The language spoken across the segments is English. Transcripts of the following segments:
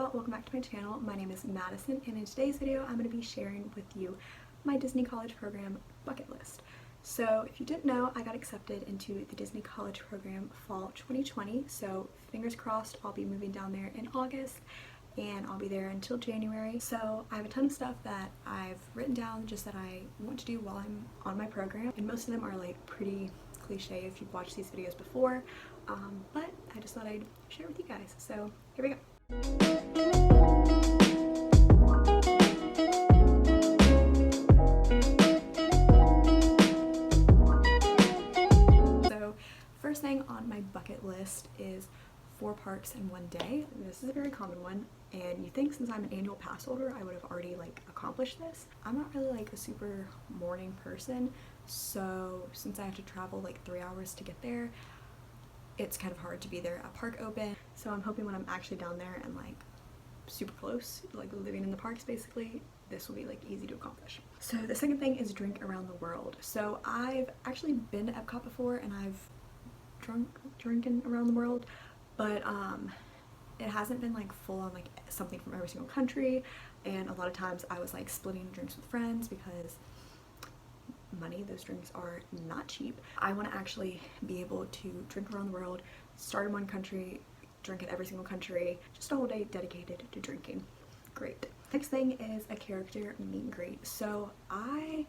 y'all, welcome back to my channel. My name is Madison, and in today's video I'm going to be sharing with you my Disney college program bucket list. So if you didn't know, I got accepted into the Disney college program fall 2020, so fingers crossed I'll be moving down there in August and I'll be there until January. So I have a ton of stuff that I've written down just that I want to do while I'm on my program, and most of them are like pretty cliche if you've watched these videos before, but I just thought I'd share with you guys. So here we go. So first thing on my bucket list is 4 parks in one day. This is a very common one, and you think since I'm an annual pass holder I would have already like accomplished this. I'm not really like a super morning person, so since I have to travel like 3 hours to get there, it's kind of hard to be there at park open. So I'm hoping when I'm actually down there and like super close, like living in the parks basically, this will be like easy to accomplish. So the second thing is drink around the world. So I've actually been to Epcot before and I've drinking around the world, but it hasn't been like full on like something from every single country, and a lot of times I was like splitting drinks with friends because money, those drinks are not cheap. I want to actually be able to drink around the world, start in one country, drink in every single country, just a whole day dedicated to drinking. Great. Next thing is a character meet and greet. So I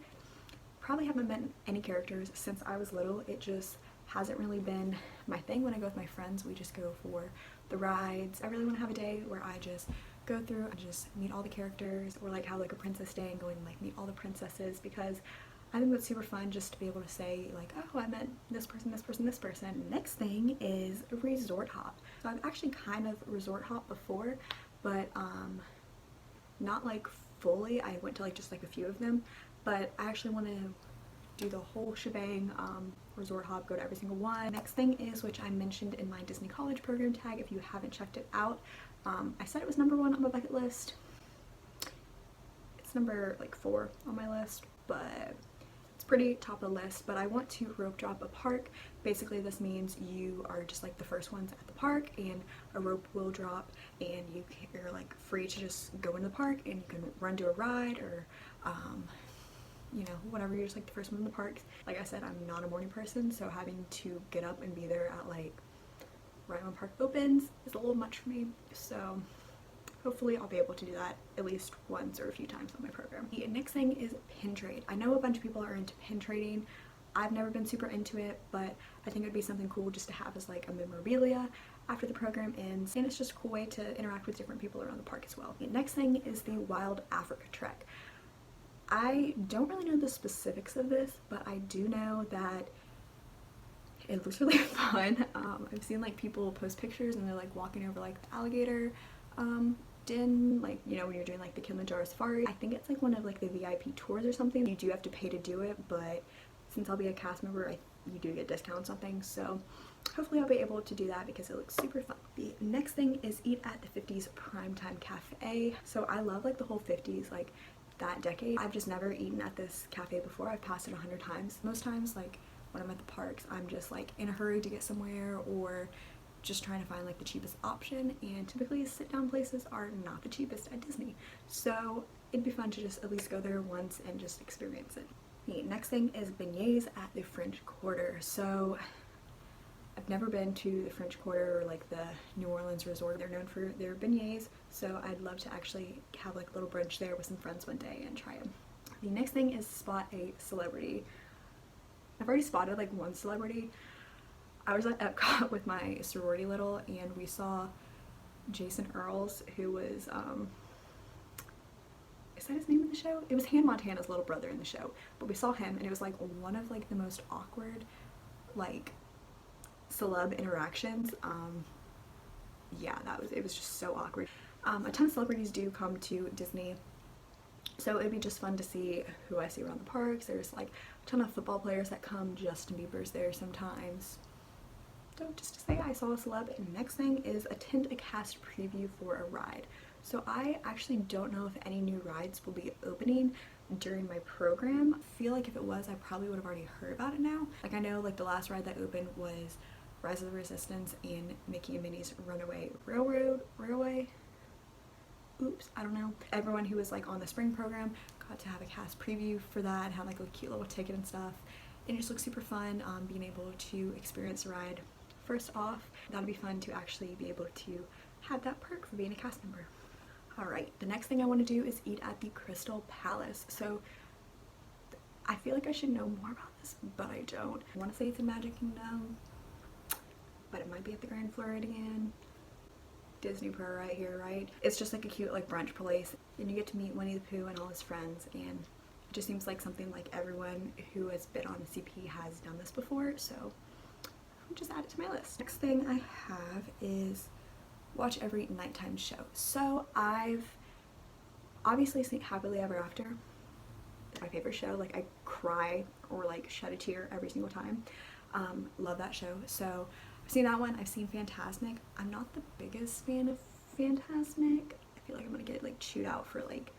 probably haven't met any characters since I was little. It just hasn't really been my thing. When I go with my friends, we just go for the rides. I really want to have a day where I just go through and just meet all the characters, or like have like a princess day and go and like meet all the princesses, because I think that's super fun just to be able to say like, oh, I met this person, this person, this person. Next thing is resort hop. So I've actually kind of resort hopped before, but not like fully. I went to like just like a few of them, but I actually want to do the whole shebang, resort hop, go to every single one. Next thing is, which I mentioned in my Disney college program tag, if you haven't checked it out, I said it was number 1 on my bucket list. It's number like 4 on my list, but it's pretty top of the list. But I want to rope drop a park. Basically this means you are just like the first ones at the park, and a rope will drop and you're like free to just go into the park and you can run to a ride, or you know, whatever, you're just like the first one in the park. Like I said, I'm not a morning person, so having to get up and be there at like right when park opens is a little much for me. So hopefully I'll be able to do that at least once or a few times on my program. The next thing is pin trade. I know a bunch of people are into pin trading. I've never been super into it, but I think it would be something cool just to have as like a memorabilia after the program ends, and it's just a cool way to interact with different people around the park as well. The next thing is the Wild Africa Trek. I don't really know the specifics of this, but I do know that it looks really fun. I've seen like people post pictures and they're like walking over like the alligator den, like, you know, when you're doing like the Kilimanjaro safari. I think it's like one of like the VIP tours or something. You do have to pay to do it, but since I'll be a cast member, you do get discounts on things, so hopefully I'll be able to do that because it looks super fun. The next thing is eat at the 50s Primetime Cafe. So I love like the whole 50s, like that decade. I've just never eaten at this cafe before. I've passed it 100 times. Most times, like when I'm at the parks, I'm just like in a hurry to get somewhere or just trying to find like the cheapest option, and typically sit down places are not the cheapest at Disney, so it'd be fun to just at least go there once and just experience it. The next thing is beignets at the French Quarter. So I've never been to the French Quarter or like the New Orleans resort. They're known for their beignets, so I'd love to actually have like a little brunch there with some friends one day and try them. The next thing is spot a celebrity. I've already spotted like one celebrity. I was at Epcot with my sorority little, and we saw Jason Earls, who was, is that his name in the show? It was Hannah Montana's little brother in the show, but we saw him and it was like one of like the most awkward like celeb interactions. Yeah, it was just so awkward. A ton of celebrities do come to Disney, so it'd be just fun to see who I see around the parks. There's like a ton of football players that come. Justin Bieber's there sometimes. So just to say I saw a celeb. And next thing is attend a cast preview for a ride. So I actually don't know if any new rides will be opening during my program. I feel like if it was, I probably would have already heard about it now. Like I know like the last ride that opened was Rise of the Resistance and Mickey and Minnie's Runaway Railway. oops, I don't know. Everyone who was like on the spring program got to have a cast preview for that, had like a cute little ticket and stuff. And it just looks super fun, being able to experience the ride. First off, that'll be fun to actually be able to have that perk for being a cast member. Alright, the next thing I want to do is eat at the Crystal Palace. So I feel like I should know more about this, but I don't. I want to say it's in Magic Kingdom, but it might be at the Grand Floridian. Disney Pro right here, right? It's just like a cute like brunch place, and you get to meet Winnie the Pooh and all his friends, and it just seems like something like everyone who has been on the CP has done this before, so I'll just add it to my list. Next thing I have is watch every nighttime show. So I've obviously seen Happily Ever After. It's my favorite show. Like I cry or like shed a tear every single time. Love that show. So I've seen that one. I've seen Fantasmic. I'm not the biggest fan of Fantasmic. I feel like I'm gonna get like chewed out for like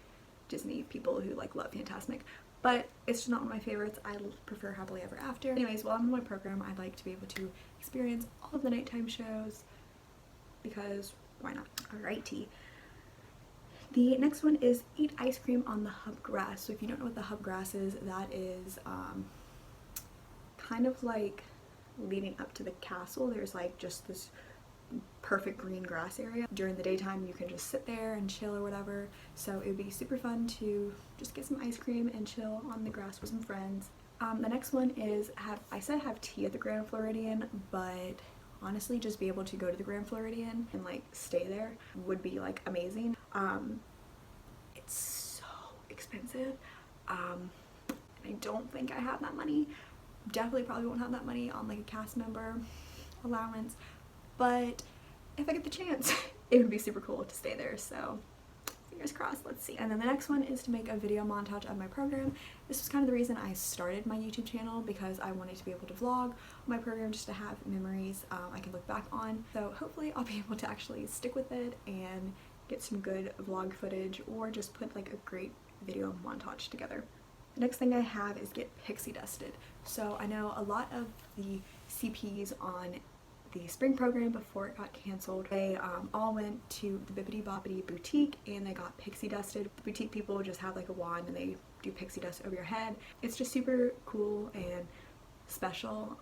Disney people who like love Fantasmic, but it's just not one of my favorites. I prefer Happily Ever After. Anyways, while I'm in my program, I'd like to be able to experience all of the nighttime shows because why not? Alrighty. The next one is eat ice cream on the hub grass. So if you don't know what the hub grass is, that is kind of like leading up to the castle. There's like just this perfect green grass area. During the daytime you can just sit there and chill or whatever, so it would be super fun to just get some ice cream and chill on the grass with some friends. The next one is have tea at the Grand Floridian, but honestly just be able to go to the Grand Floridian and like stay there would be like amazing. It's so expensive, and I don't think I have that money. Definitely probably won't have that money on like a cast member allowance, but if I get the chance it would be super cool to stay there, so fingers crossed. Let's see. And then the next one is to make a video montage of my program. This was kind of the reason I started my YouTube channel, because I wanted to be able to vlog my program just to have memories I can look back on. So hopefully I'll be able to actually stick with it and get some good vlog footage, or just put like a great video montage together. The next thing I have is get pixie dusted. So I know a lot of the CPs on the spring program before it got canceled, they all went to the Bibbidi Bobbidi boutique and they got pixie dusted. The boutique people just have like a wand and they do pixie dust over your head. It's just super cool and special,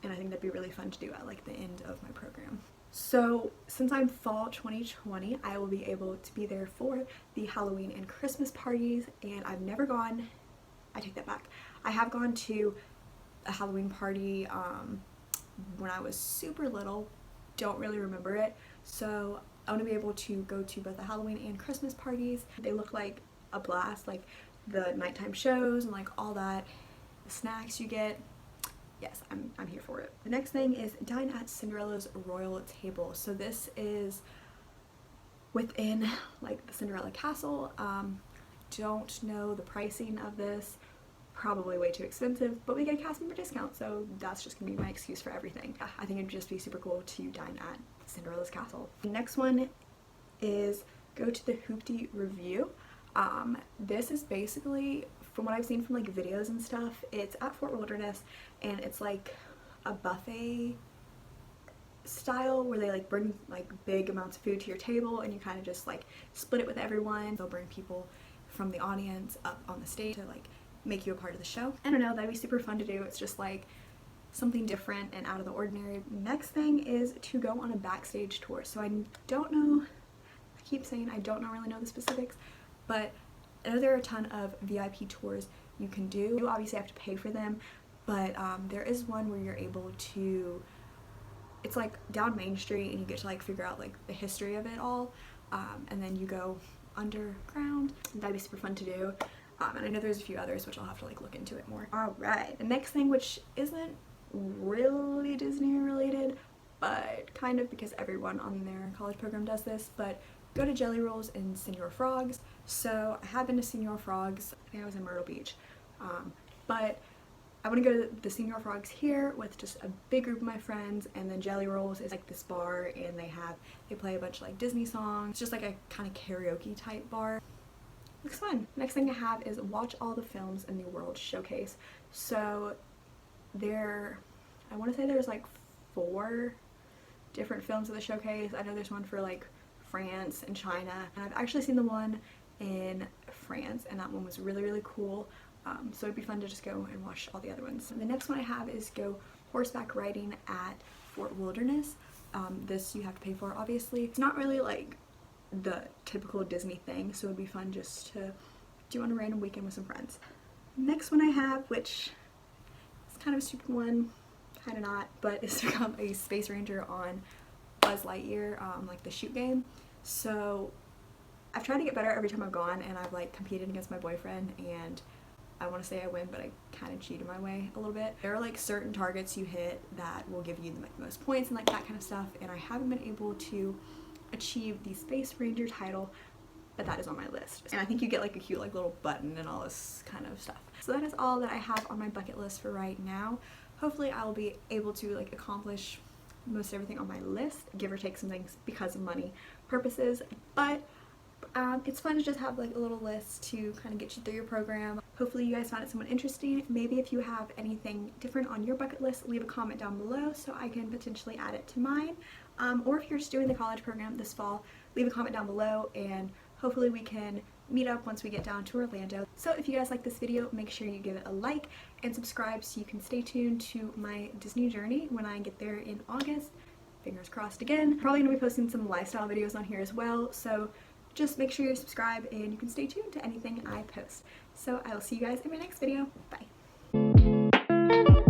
and I think that'd be really fun to do at like the end of my program. So since I'm fall 2020, I will be able to be there for the Halloween and Christmas parties, and I've never gone, I take that back, I have gone to a Halloween party when I was super little, don't really remember it, so I want to be able to go to both the Halloween and Christmas parties. They look like a blast, like the nighttime shows and like all that, the snacks you get. Yes, I'm here for it. The next thing is dine at Cinderella's royal table. So this is within like the Cinderella castle. Don't know the pricing of this, probably way too expensive, but we get a cast member discount, so that's just gonna be my excuse for everything. I think it'd just be super cool to dine at Cinderella's castle. The next one is go to the Hoopty Review. This is basically, from what I've seen from like videos and stuff, it's at Fort Wilderness, and it's like a buffet style where they like bring like big amounts of food to your table and you kind of just like split it with everyone. They'll bring people from the audience up on the stage to like make you a part of the show. I don't know, that'd be super fun to do. It's just like something different and out of the ordinary. Next thing is to go on a backstage tour. So I don't know, I keep saying I don't really know the specifics, but I know there are a ton of VIP tours you can do. You obviously have to pay for them, but there is one where you're able to, it's like down Main Street and you get to like figure out like the history of it all, and then you go underground. That'd be super fun to do. And I know there's a few others which I'll have to like look into it more. Alright, the next thing, which isn't really Disney related, but kind of, because everyone on their college program does this, but go to Jelly Rolls and Señor Frogs. So I have been to Señor Frogs, I think I was in Myrtle Beach, but I want to go to the Señor Frogs here with just a big group of my friends, and then Jelly Rolls is like this bar and they play a bunch of like Disney songs. It's just like a kind of karaoke type bar. Looks fun. Next thing I have is watch all the films in the World Showcase. So I want to say there's like 4 different films of the showcase. I know there's one for like France and China, and I've actually seen the one in France, and that one was really, really cool. So it'd be fun to just go and watch all the other ones. The next one I have is go horseback riding at Fort Wilderness. This you have to pay for, obviously. It's not really like the typical Disney thing, so it'd be fun just to do on a random weekend with some friends. Next one I have, which is kind of a stupid one, kind of not, but is to become a Space Ranger on Buzz Lightyear, like the shoot game. So I've tried to get better every time I've gone, and I've like competed against my boyfriend, and I want to say I win, but I kind of cheated my way a little bit. There are like certain targets you hit that will give you the most points and like that kind of stuff, and I haven't been able to achieve the Space Ranger title, but that is on my list. And I think you get like a cute like little button and all this kind of stuff. So that is all that I have on my bucket list for right now. Hopefully I will be able to like accomplish most everything on my list, give or take some things because of money purposes, but it's fun to just have like a little list to kind of get you through your program. Hopefully you guys found it somewhat interesting. Maybe if you have anything different on your bucket list, leave a comment down below so I can potentially add it to mine. Or if you're just doing the college program this fall, leave a comment down below, and hopefully we can meet up once we get down to Orlando. So if you guys like this video, make sure you give it a like and subscribe so you can stay tuned to my Disney journey when I get there in August. Fingers crossed again. Probably gonna be posting some lifestyle videos on here as well, so just make sure you subscribe and you can stay tuned to anything I post. So I will see you guys in my next video. Bye.